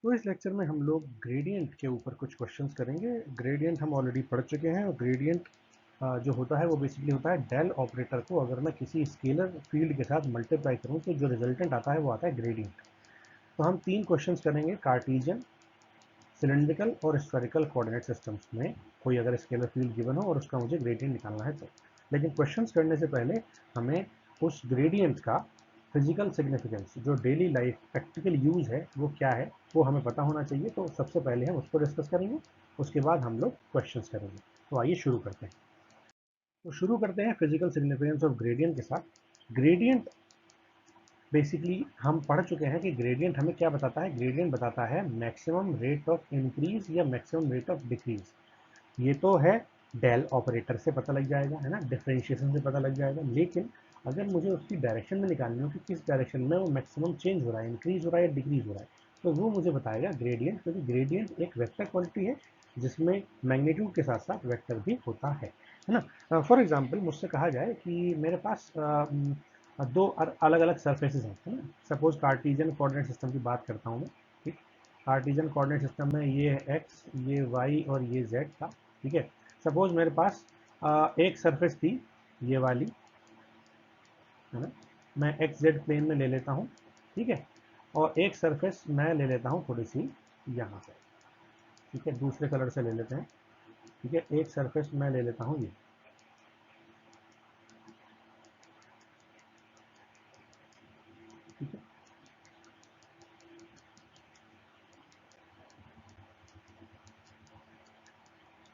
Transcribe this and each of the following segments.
तो इस लेक्चर में हम लोग ग्रेडियंट के ऊपर कुछ क्वेश्चंस करेंगे। ग्रेडियंट हम ऑलरेडी पढ़ चुके हैं और ग्रेडियंट जो होता है वो बेसिकली होता है डेल ऑपरेटर को अगर मैं किसी स्केलर फील्ड के साथ मल्टीप्लाई करूं तो जो रिजल्टेंट आता है वो आता है ग्रेडियंट। तो हम 3 क्वेश्चंस करेंगे कार्टेशियन, सिलिंड्रिकल और स्फेरिकल कोऑर्डिनेट सिस्टम्स में कोई अगर स्केलर फील्ड गिवन हो और उसका मुझे ग्रेडियंट निकालना है तो। लेकिन क्वेश्चंस करने से पहले हमें उस ग्रेडियंट का फिजिकल सिग्निफिकेंस जो डेली लाइफ प्रैक्टिकल यूज़ है वो क्या है वो हमें पता होना चाहिए। तो सबसे पहले हम उसको डिस्कस करेंगे, उसके बाद हम लोग क्वेश्चंस करेंगे। तो आइए शुरू करते हैं। तो शुरू करते हैं फिजिकल सिग्निफिकेंस ऑफ ग्रेडियंट के साथ। ग्रेडियंट बेसिकली हम पढ़ चुके हैं कि ग्रेडियंट हमें क्या बताता है। ग्रेडियंट बताता है मैक्सिमम रेट ऑफ इंक्रीज या मैक्सिमम रेट ऑफ डिक्रीज। ये तो है डेल ऑपरेटर से पता लग जाएगा, है ना, डिफरेंशिएशन से पता लग जाएगा। लेकिन अगर मुझे उसकी डायरेक्शन में निकालनी हो कि किस डायरेक्शन में वो मैक्सिमम चेंज हो रहा है, इंक्रीज हो रहा है या डिक्रीज हो रहा है, तो वो मुझे बताएगा ग्रेडियंट। क्योंकि ग्रेडियंट एक वेक्टर क्वांटिटी है जिसमें मैग्नीट्यूड के साथ साथ वेक्टर भी होता है ना। फॉर एग्जाम्पल मुझसे कहा जाए कि मेरे पास दो अलग अलग सर्फेसेस हैं, है ना। सपोज कार्टेशियन कोऑर्डिनेट सिस्टम की बात करता हूँ मैं। ठीक, कार्टेशियन कोऑर्डिनेट सिस्टम में ये है एक्स, ये वाई और ये जेड था। ठीक है, सपोज मेरे पास एक सरफेस थी ये वाली, है ना। मैं एक्स जेड प्लेन में ले लेता हूँ, ठीक है। और एक सरफेस मैं ले लेता हूँ थोड़ी सी यहाँ पे, ठीक है, दूसरे कलर से ले लेते हैं। ठीक है, एक सरफेस मैं ले लेता हूँ ये, ठीक है।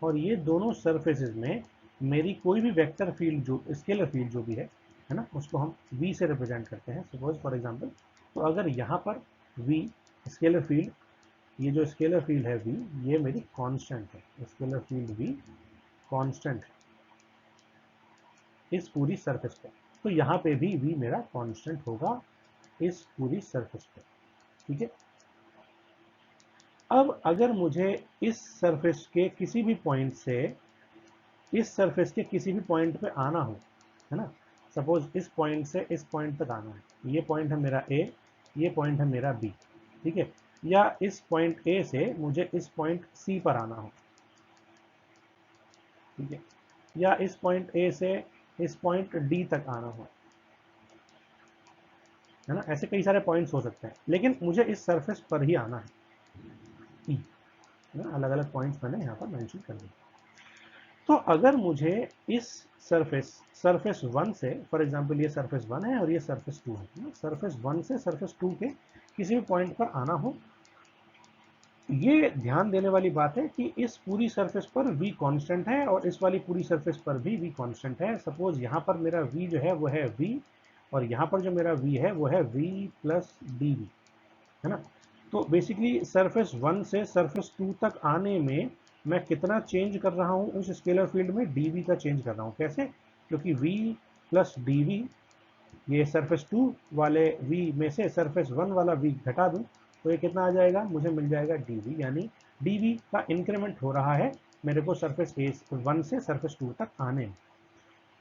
और ये दोनों सरफेसेस में मेरी कोई भी वेक्टर फील्ड जो स्केलर फील्ड जो भी है ना, उसको हम v से रिप्रेजेंट करते हैं। सपोज फॉर एग्जांपल, तो अगर यहाँ पर v स्केलर फील्ड, ये जो स्केलर फील्ड है v, ये मेरी कांस्टेंट है। स्केलर फील्ड v कांस्टेंट इस पूरी सरफेस पर, तो यहाँ पे भी v मेरा कांस्टेंट होगा इस पूरी सरफेस पर, ठीक है। अब अगर मुझे इस सरफेस के किसी भी पॉइंट से इस सरफेस के किसी भी पॉइंट पे आना हो, है ना, सपोज इस पॉइंट से इस पॉइंट तक आना है, ये पॉइंट है मेरा ए, ये पॉइंट है मेरा बी, ठीक है। या इस पॉइंट ए से मुझे इस पॉइंट सी पर आना हो, ठीक है। या इस पॉइंट ए से इस पॉइंट डी तक आना हो, है ना। ऐसे कई सारे पॉइंट्स हो सकते हैं, लेकिन मुझे इस सरफेस पर ही आना है, ना, अलग अलग पॉइंट्स मैंने यहाँ पर मेंशन कर दिए। तो अगर मुझे इस सरफेस सरफेस वन से, फॉर एग्जांपल ये सरफेस वन है और ये सरफेस टू है, सरफेस वन से सरफेस टू के किसी भी पॉइंट पर आना हो, ये ध्यान देने वाली बात है कि इस पूरी सरफेस पर v कांस्टेंट है और इस वाली पूरी सरफेस पर भी v कांस्टेंट है। सपोज यहाँ पर मेरा v जो है वो है v, और यहाँ पर जो मेरा v है वो है v प्लस डी वी, है ना। तो बेसिकली सरफेस वन से सरफेस टू तक आने में मैं कितना चेंज कर रहा हूँ उस स्केलर फील्ड में, dv का चेंज कर रहा हूँ। कैसे? क्योंकि v प्लस dv, ये सरफेस टू वाले v में से सरफेस वन वाला v घटा दूं तो ये कितना आ जाएगा, मुझे मिल जाएगा dv। यानी dv का इंक्रीमेंट हो रहा है मेरे को सरफेस ए वन से सरफेस टू तक आने में।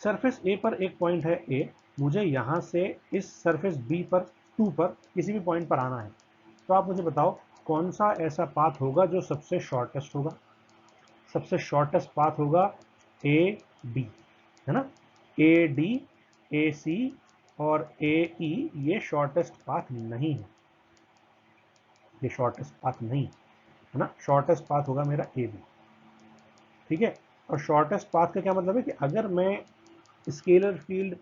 सरफेस ए पर एक पॉइंट है ए, मुझे यहाँ से इस सरफेस बी पर टू पर किसी भी पॉइंट पर आना है। तो आप मुझे बताओ कौन सा ऐसा पाथ होगा जो सबसे शॉर्टेस्ट होगा। सबसे शॉर्टेस्ट पाथ होगा ए डी, है ना। ए डी, ए सी और ए ई, ये शॉर्टेस्ट पाथ नहीं है, ये शॉर्टेस्ट पाथ नहीं है ना। शॉर्टेस्ट पाथ होगा मेरा ए बी, ठीक है। और शॉर्टेस्ट पाथ का क्या मतलब है कि अगर मैं स्केलर फील्ड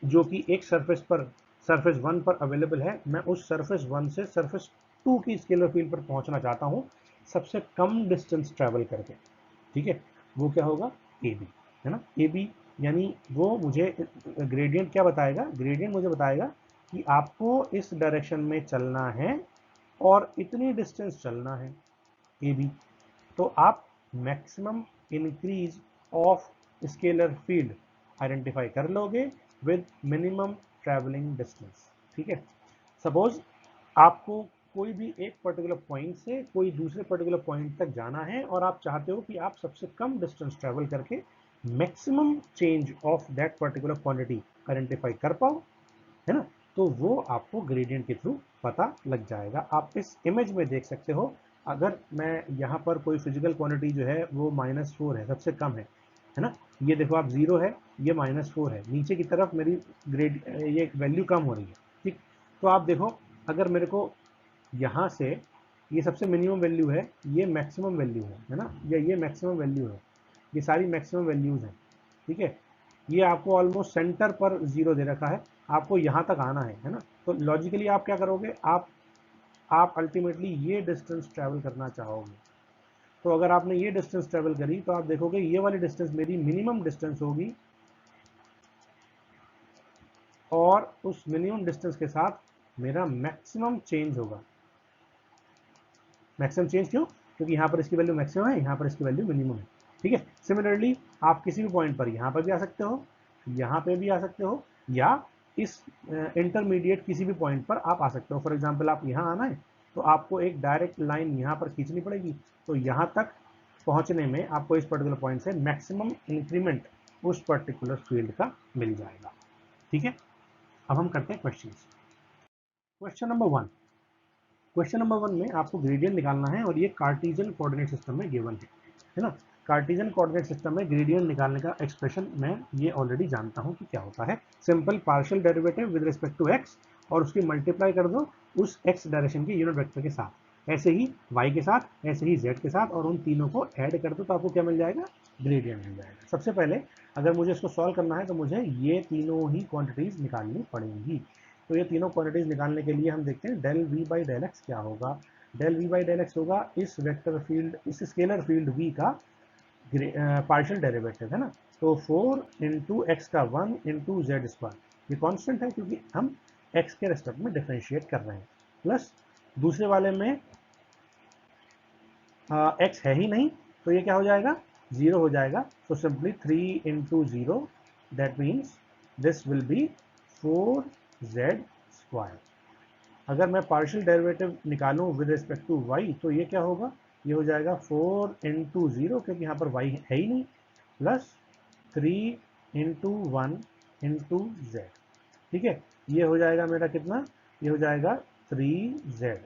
जो कि एक सरफेस पर सरफेस वन पर अवेलेबल है, मैं उस सरफेस वन से सरफेस टू की स्केलर फील्ड पर पहुंचना चाहता हूं सबसे कम डिस्टेंस ट्रेवल करके, ठीक है। वो क्या होगा, ए बी, है ना। ए बी यानी वो मुझे ग्रेडियंट क्या बताएगा, ग्रेडियंट मुझे बताएगा कि आपको इस डायरेक्शन में चलना है और इतनी डिस्टेंस चलना है, ए बी। तो आप maximum increase of scalar field identify कर लोगे विद मिनिमम ट्रैवलिंग डिस्टेंस, ठीक है। सपोज आपको कोई भी एक पर्टिकुलर पॉइंट से कोई दूसरे पर्टिकुलर पॉइंट तक जाना है और आप चाहते हो कि आप सबसे कम डिस्टेंस ट्रैवल करके maximum change of that particular quantity identify कर पाओ, है ना। तो वो आपको ग्रेडियंट के थ्रू पता लग जाएगा। आप इस इमेज में देख सकते हो, अगर मैं यहाँ पर कोई फिजिकल क्वांटिटी जो है वो -4 है, सबसे कम है ना, ये देखो आप 0 है, ये -4 है, नीचे की तरफ मेरी ग्रेड ये वैल्यू कम हो रही है, ठीक। तो आप देखो, अगर मेरे को यहाँ से ये सबसे मिनिमम वैल्यू है, ये मैक्सिमम वैल्यू है ना, या ये मैक्सिमम वैल्यू है, ये सारी मैक्सिमम वैल्यूज़ हैं, ठीक है। ये आपको ऑलमोस्ट सेंटर पर 0 दे रखा है, आपको यहाँ तक आना है ना। तो लॉजिकली आप क्या करोगे, आप अल्टीमेटली ये डिस्टेंस ट्रैवल करना चाहोगे। तो अगर आपने ये डिस्टेंस ट्रैवल करी तो आप देखोगे ये वाली डिस्टेंस मेरी मिनिमम डिस्टेंस होगी, और उस मिनिमम डिस्टेंस के साथ मेरा मैक्सिमम चेंज होगा। मैक्सिमम चेंज क्यों? क्योंकि यहाँ पर इसकी वैल्यू मैक्सिमम है, यहाँ पर इसकी वैल्यू मिनिमम है, ठीक है। सिमिलरली आप किसी भी पॉइंट पर यहाँ पर भी आ सकते हो, यहाँ पे भी आ सकते हो, या इस इंटरमीडिएट किसी भी पॉइंट पर आप आ सकते हो। फॉर एग्जाम्पल आप यहाँ आना है तो आपको एक डायरेक्ट लाइन यहाँ पर खींचनी पड़ेगी, तो यहाँ तक पहुँचने में आपको इस पर्टिकुलर पॉइंट से मैक्सिमम इंक्रीमेंट उस पर्टिकुलर फील्ड का मिल जाएगा, ठीक है। अब हम करते हैं question. Question number 1। Question number 1 में आपको ग्रेडियंट निकालना है, और ये कार्टेशियन कोऑर्डिनेट सिस्टम में गिवन है ना। कार्टेशियन कोऑर्डिनेट सिस्टम में ग्रेडियंट निकालने का एक्सप्रेशन मैं ये ऑलरेडी जानता हूँ कि क्या होता है। Simple partial derivative with respect to x, और उसकी मल्टीप्लाई कर दो उस एक्स डायरेक्शन के यूनिट वेक्टर के साथ, ऐसे ही वाई के साथ, ऐसे ही जेड के साथ, और उन तीनों को ऐड कर दो तो आपको क्या मिल जाएगा, ग्रेडियंट मिल जाएगा। सबसे पहले अगर मुझे इसको सॉल्व करना है तो मुझे ये तीनों ही क्वांटिटीज निकालनी पड़ेंगी। तो ये तीनों क्वांटिटीज निकालने के लिए हम देखते हैं del v by del x क्या होगा। Del v by del x होगा इस वेक्टर फील्ड, इस स्केलर फील्ड वी का पार्शियल डेरिवेटिव है ना। तो 4 इंटू एक्स का 1 इंटू जेड स्क्वायर, ये कॉन्स्टेंट है क्योंकि हम एक्स के रेस्पेक्ट में डिफ्रेंशिएट कर रहे हैं, प्लस दूसरे वाले में एक्स है ही नहीं, तो ये क्या हो जाएगा, 0 हो जाएगा। तो simply 3 into 0, that means this will B 4z square. अगर मैं पार्शियल डेरिवेटिव निकालूं विद रिस्पेक्ट टू y, तो ये क्या होगा, ये हो जाएगा 4 इंटू 0, क्योंकि यहाँ पर y है ही नहीं, प्लस 3 इंटू 1 इंटू जेड, ठीक है। ये हो जाएगा मेरा कितना, ये हो जाएगा 3z।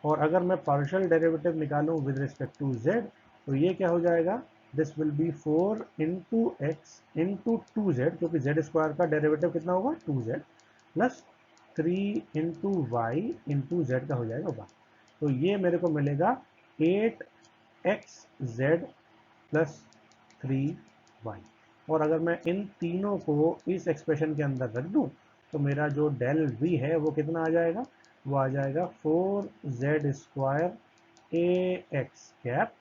और अगर मैं पार्शियल डेरिवेटिव निकालूं विद रिस्पेक्ट टू z, तो ये क्या हो जाएगा, this will be 4 into x into 2z, क्योंकि जेड स्क्वायर का डेरिवेटिव कितना होगा, 2z, plus 3 into y into z का हो जाएगा 1। तो ये मेरे को मिलेगा 8xz प्लस 3y। और अगर मैं इन तीनों को इस एक्सप्रेशन के अंदर रख दूं तो मेरा जो डेल वी है वो कितना आ जाएगा, वो आ जाएगा 4z square a x cap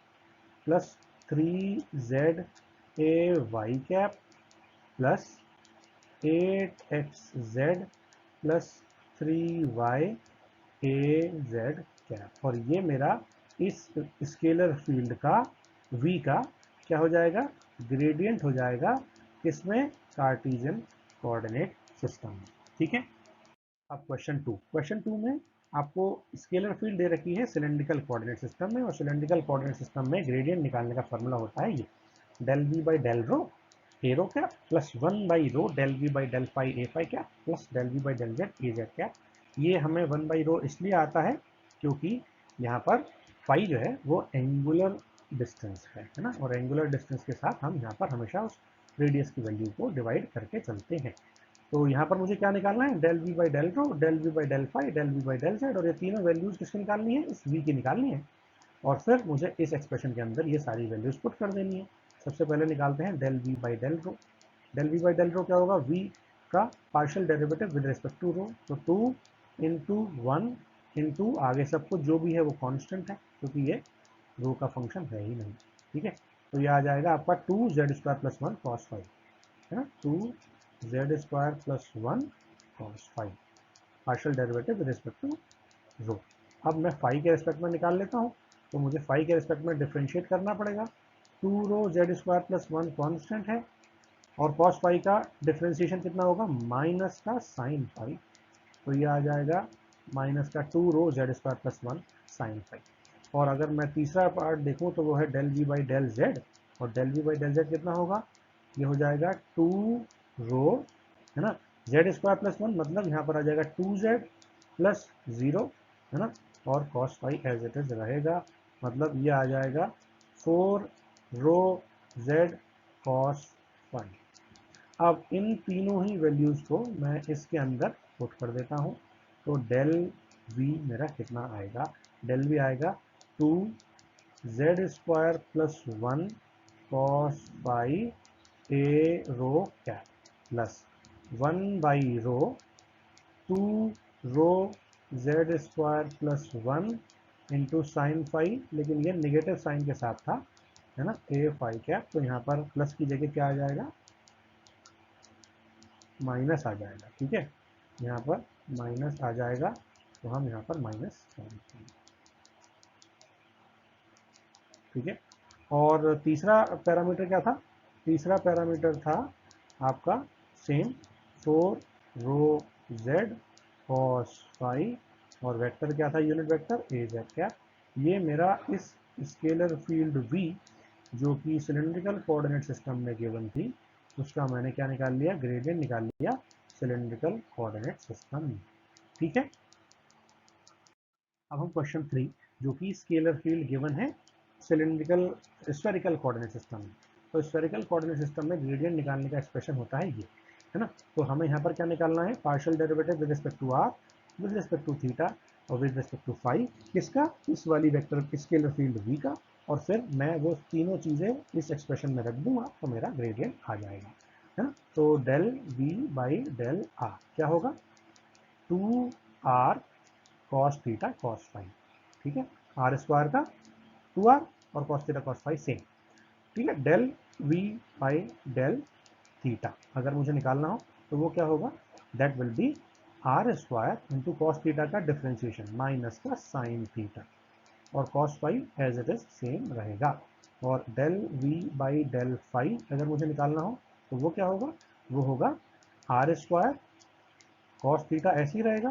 plus 3z a y cap plus 8xz plus 3y a z cap. और ये मेरा इस स्केलर फील्ड का v का क्या हो जाएगा, ग्रेडियंट हो जाएगा, किसमें, कार्टेशियन कोऑर्डिनेट सिस्टम में, ठीक है। अब क्वेश्चन टू में आपको स्केलर फील्ड दे रखी है सिलेंड्रिकल कोऑर्डिनेट सिस्टम में, और सिलेंड्रिकल कोऑर्डिनेट सिस्टम में ग्रेडियंट निकालने का फॉर्मूला होता है ये del v by del rho a rho cap plus 1 by rho del v by del phi a phi cap plus del v by del z a z cap. ये हमें 1 by रो इसलिए आता है क्योंकि यहाँ पर फाई जो है वो एंगुलर डिस्टेंस है ना, और एंगुलर डिस्टेंस के साथ हम यहाँ पर हमेशा उस रेडियस की वैल्यू को डिवाइड करके चलते हैं। तो यहाँ पर मुझे क्या निकालना है, del v by del rho, del v by del phi, del v by del z, और ये तीनों वैल्यूज किसकी निकालनी है, इस वी की निकालनी है। और फिर मुझे इस एक्सप्रेशन के अंदर ये सारी वैल्यूज पुट कर देनी है। सबसे पहले निकालते हैं del v by del rho. Del v by del rho क्या होगा, वी का partial derivative with respect to rho, तो 2 इंटू 1 इंटू आगे सब कुछ जो भी है वो कांस्टेंट है क्योंकि ये रो का फंक्शन है ही नहीं, ठीक है। तो ये आ जाएगा आपका 2z स्क्वायर प्लस 1 कॉस 5 है ना, 2z square plus 1 cos 5 partial derivative with respect to rho. अब मैं फाई के रिस्पेक्ट में निकाल लेता हूँ, तो मुझे फाई के रिस्पेक्ट में डिफ्रेंशिएट करना पड़ेगा। 2 rho z square plus 1 constant है, और कॉस फाई का डिफ्रेंशिएशन कितना होगा, माइनस का साइन फाई, तो ये आ जाएगा माइनस का 2 rho z square plus 1 sine phi. और अगर मैं तीसरा पार्ट देखूँ तो वो है del v by del z, और del v by del z कितना होगा, ये हो जाएगा 2 रो है ना जेड स्क्वायर प्लस 1 मतलब यहाँ पर आ जाएगा 2z प्लस 0, है ना, और cos phi as it is रहेगा, मतलब ये आ जाएगा 4 रो z कॉस फाई। अब इन तीनों ही वैल्यूज को मैं इसके अंदर पुट कर देता हूँ, तो डेल वी मेरा कितना आएगा, डेल वी आएगा 2z square plus 1 cos phi a rho cap plus 1 by rho 2 rho z square plus 1 into sine phi, लेकिन ये निगेटिव साइन के साथ था, है ना, ए फाई कैप, तो यहाँ पर प्लस की जगह क्या आ जाएगा, माइनस आ जाएगा। ठीक है, यहाँ पर माइनस आ जाएगा, तो हम यहाँ पर माइनस करेंगे। ठीक है, और तीसरा पैरामीटर क्या था, तीसरा पैरामीटर था आपका सेम 4 रो जेड कॉस फाई, और वेक्टर क्या था, unit vector A z cap. ये मेरा इस स्केलर फील्ड v जो कि सिलेंड्रिकल कोऑर्डिनेट सिस्टम में गिवन थी, उसका मैंने क्या निकाल लिया, ग्रेडियंट निकाल लिया सिलेंड्रिकल कोऑर्डिनेट सिस्टम में। ठीक है, अब हम क्वेश्चन 3 जो कि स्केलर फील्ड गिवन है सिलेंड्रिकल स्फेरिकल कोऑर्डिनेट सिस्टम में, तो स्फेरिकल कोऑर्डिनेट सिस्टम में ग्रेडियंट निकालने का एक्सप्रेशन होता है ये, है ना। तो हमें यहाँ पर क्या निकालना है, partial derivative with respect to r, with respect to theta और विद रिस्पेक्ट टू फाई, किसका, इस वाली वेक्टर स्केलर फील्ड v का, और फिर मैं वो तीनों चीज़ें इस एक्सप्रेशन में रख दूंगा तो मेरा ग्रेडियंट आ जाएगा, है ना। तो del v by del r क्या होगा, 2r cos theta cos phi. ठीक है, आर स्क्वायर का 2r और cos theta cos phi same. ठीक है, del v by del theta अगर मुझे निकालना हो तो वो क्या होगा, that will be r square into cos theta का डिफ्रेंशिएशन माइनस का साइन थीटा, और cos phi as it is same रहेगा, और del v by del phi अगर मुझे निकालना हो तो वो क्या होगा, वो होगा आर स्क्वायर, कॉस थीटा ऐसे ही रहेगा,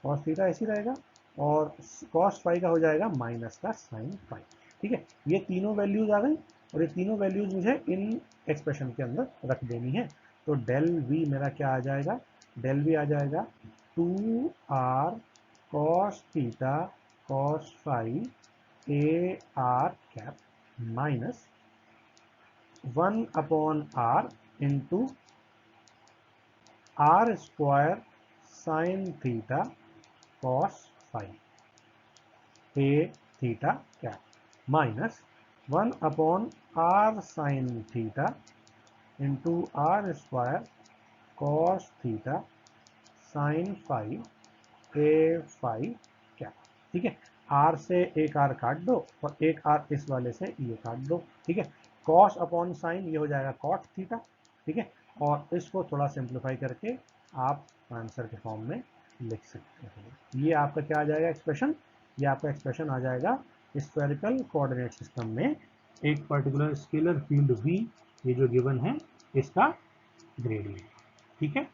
कॉस थीटा ऐसे ही रहेगा, और कॉस फाई का हो जाएगा माइनस का साइन फाई। ठीक है, ये तीनों वैल्यूज आ गई, और ये तीनों वैल्यूज मुझे इन एक्सप्रेशन के अंदर रख देनी है। तो डेल वी मेरा क्या आ जाएगा, डेल वी आ जाएगा 2r cos theta cos phi a r cap minus 1 upon r into r square sine theta cos phi a theta cap minus 1 upon r sine theta into r square cos theta sine phi a phi cap. ठीक है, are से एक are काट दो और एक are इस वाले से ये काट दो। ठीक है, कॉस अपॉन साइन ये हो जाएगा कॉट थीटा। ठीक है, और इसको थोड़ा सिंप्लीफाई करके आप आंसर के फॉर्म में लिख सकते हो। ये आपका क्या आ जाएगा एक्सप्रेशन, ये आपका एक्सप्रेशन आ जाएगा स्फेरिकल कोऑर्डिनेट सिस्टम में एक पर्टिकुलर स्केलर फील्ड v ये जो गिवन है इसका ग्रेडियंट। ठीक है,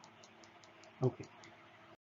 ओके।